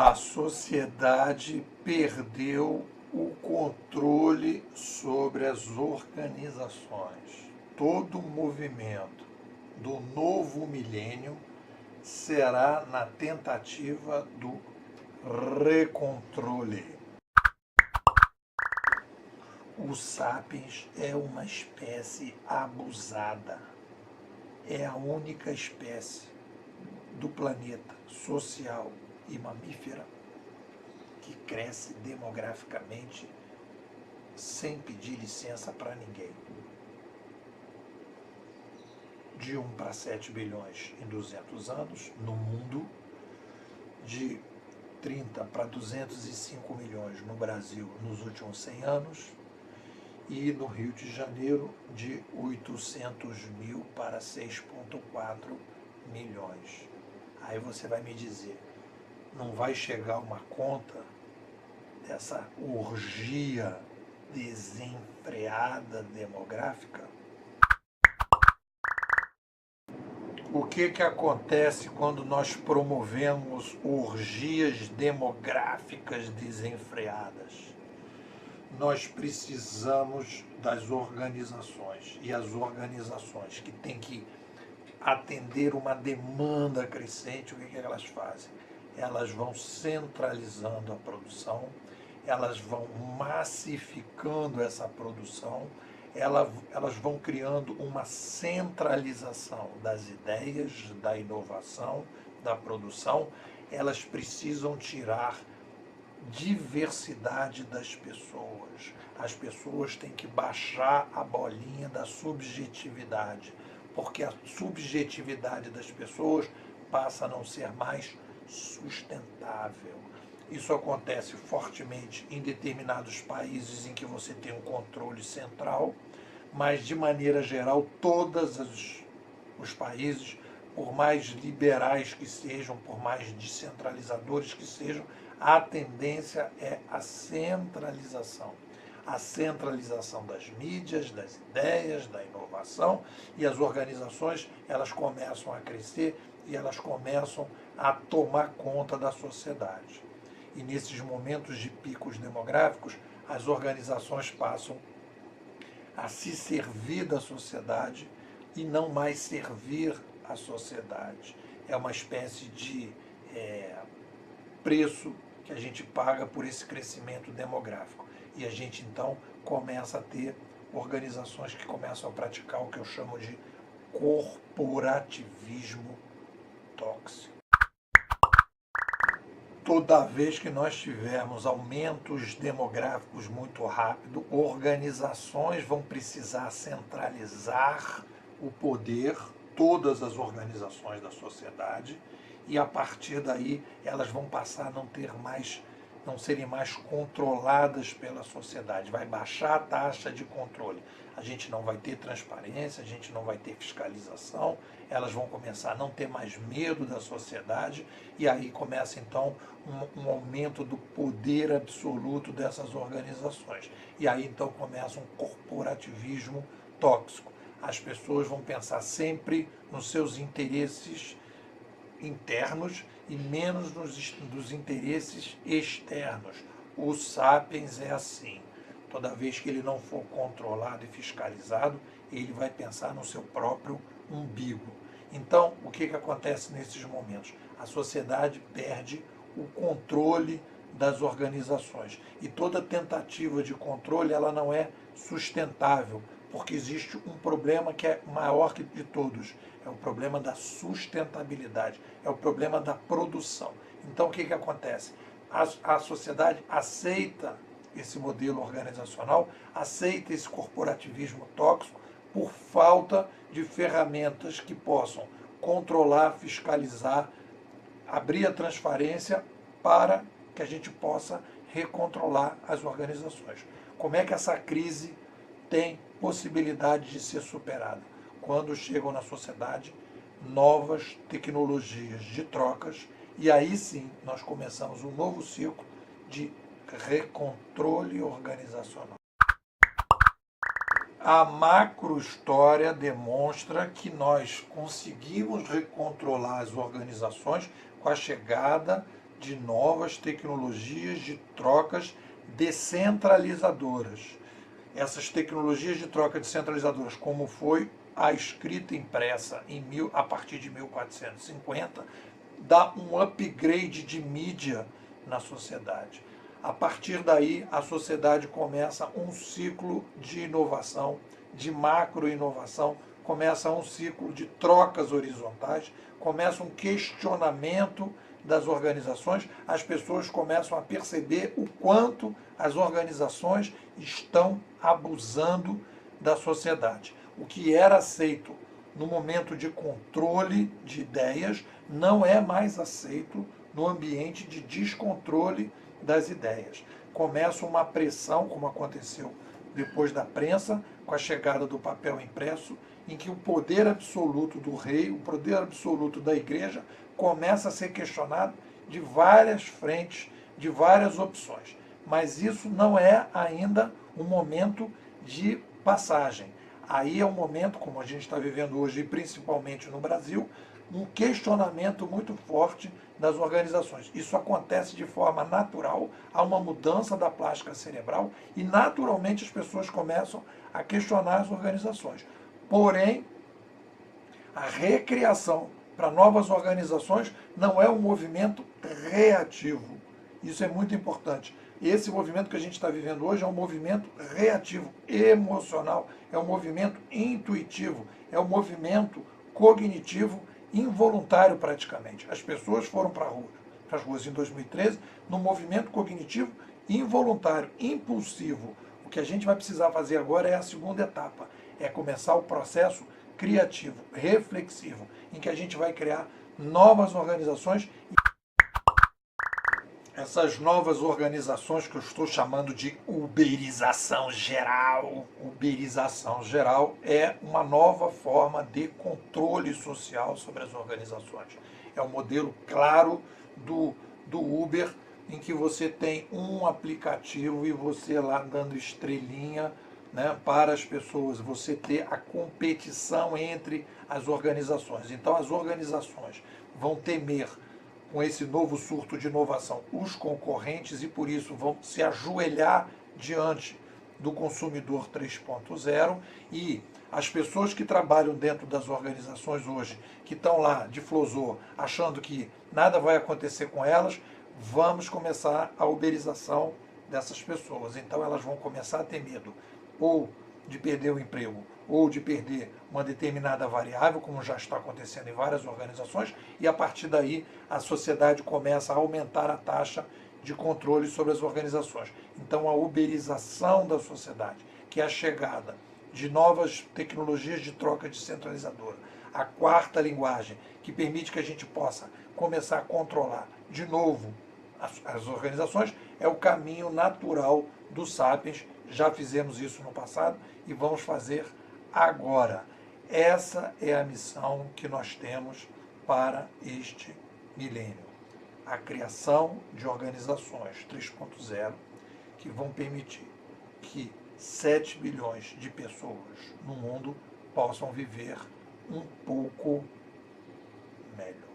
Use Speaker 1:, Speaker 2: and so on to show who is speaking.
Speaker 1: A sociedade perdeu o controle sobre as organizações. Todo o movimento do novo milênio será na tentativa do recontrole. O Sapiens é uma espécie abusada. É a única espécie do planeta social e mamífera que cresce demograficamente sem pedir licença para ninguém. De 1 para 7 bilhões em 200 anos no mundo, de 30 para 205 milhões no Brasil nos últimos 100 anos, e no Rio de Janeiro de 800 mil para 6,4 milhões. Aí você vai me dizer, não vai chegar uma conta dessa orgia desenfreada demográfica? O que acontece quando nós promovemos orgias demográficas desenfreadas? Nós precisamos das organizações, e as organizações que têm que atender uma demanda crescente, o que elas fazem? Elas vão centralizando a produção, elas vão massificando essa produção, elas vão criando uma centralização das ideias, da inovação, da produção. Elas precisam tirar diversidade das pessoas. As pessoas têm que baixar a bolinha da subjetividade, porque a subjetividade das pessoas passa a não ser mais sustentável. Isso acontece fortemente em determinados países em que você tem um controle central, mas de maneira geral todos os países, por mais liberais que sejam, por mais descentralizadores que sejam, a tendência é a centralização. A centralização das mídias, das ideias, da inovação, e as organizações, elas começam a crescer e elas começam a tomar conta da sociedade. E nesses momentos de picos demográficos, as organizações passam a se servir da sociedade e não mais servir a sociedade. É uma espécie de preço que a gente paga por esse crescimento demográfico. E a gente então começa a ter organizações que começam a praticar o que eu chamo de corporativismo tóxico. Toda vez que nós tivermos aumentos demográficos muito rápido, organizações vão precisar centralizar o poder, todas as organizações da sociedade, e a partir daí elas vão passar a não serem mais controladas pela sociedade. Vai baixar a taxa de controle. A gente não vai ter transparência, a gente não vai ter fiscalização, elas vão começar a não ter mais medo da sociedade, e aí começa então um aumento do poder absoluto dessas organizações. E aí então começa um corporativismo tóxico. As pessoas vão pensar sempre nos seus interesses internos e menos dos interesses externos. O Sapiens é assim. Toda vez que ele não for controlado e fiscalizado, ele vai pensar no seu próprio umbigo. Então, o que acontece nesses momentos? A sociedade perde o controle das organizações. E toda tentativa de controle, ela não é sustentável, porque existe um problema que é maior que de todos. É o problema da sustentabilidade, é o problema da produção. Então, o que acontece? A sociedade aceita esse modelo organizacional, aceita esse corporativismo tóxico por falta de ferramentas que possam controlar, fiscalizar, abrir a transparência para que a gente possa recontrolar as organizações. Como é que essa crise tem possibilidade de ser superada? Quando chegam na sociedade novas tecnologias de trocas, e aí sim nós começamos um novo ciclo de recontrole organizacional. A macrohistória demonstra que nós conseguimos recontrolar as organizações com a chegada de novas tecnologias de trocas descentralizadoras. Essas tecnologias de troca descentralizadoras, como foi a escrita impressa a partir de 1450, dá um upgrade de mídia na sociedade. A partir daí, a sociedade começa um ciclo de inovação, de macro-inovação, começa um ciclo de trocas horizontais, começa um questionamento das organizações, as pessoas começam a perceber o quanto as organizações estão abusando da sociedade. O que era aceito no momento de controle de ideias não é mais aceito no ambiente de descontrole das ideias. Começa uma pressão, como aconteceu depois da prensa, com a chegada do papel impresso, em que o poder absoluto do rei, o poder absoluto da igreja, começa a ser questionado de várias frentes, de várias opções. Mas isso não é ainda um momento de passagem. Aí é um momento, como a gente está vivendo hoje, e principalmente no Brasil, um questionamento muito forte das organizações. Isso acontece de forma natural, há uma mudança da plástica cerebral e naturalmente as pessoas começam a questionar as organizações. Porém, a recriação para novas organizações não é um movimento reativo. Isso é muito importante. Esse movimento que a gente está vivendo hoje é um movimento reativo, emocional, é um movimento intuitivo, é um movimento cognitivo involuntário praticamente. As pessoas foram para as ruas em 2013 num movimento cognitivo involuntário, impulsivo. O que a gente vai precisar fazer agora é a segunda etapa, é começar o processo criativo, reflexivo, em que a gente vai criar novas organizações. Essas novas organizações que eu estou chamando de uberização geral. Uberização geral é uma nova forma de controle social sobre as organizações. É um modelo claro do Uber, em que você tem um aplicativo e você lá dando estrelinha, né, para as pessoas, você ter a competição entre as organizações. Então as organizações vão temer com esse novo surto de inovação os concorrentes e por isso vão se ajoelhar diante do consumidor 3.0 e as pessoas que trabalham dentro das organizações hoje, que estão lá de flosor, achando que nada vai acontecer com elas, vamos começar a uberização dessas pessoas. Então elas vão começar a ter medo ou de perder o emprego, ou de perder uma determinada variável, como já está acontecendo em várias organizações, e a partir daí a sociedade começa a aumentar a taxa de controle sobre as organizações. Então a uberização da sociedade, que é a chegada de novas tecnologias de troca descentralizadora, a quarta linguagem, que permite que a gente possa começar a controlar de novo as organizações, é o caminho natural do Sapiens. Já fizemos isso no passado e vamos fazer agora. Essa é a missão que nós temos para este milênio. A criação de organizações 3.0 que vão permitir que 7 bilhões de pessoas no mundo possam viver um pouco melhor.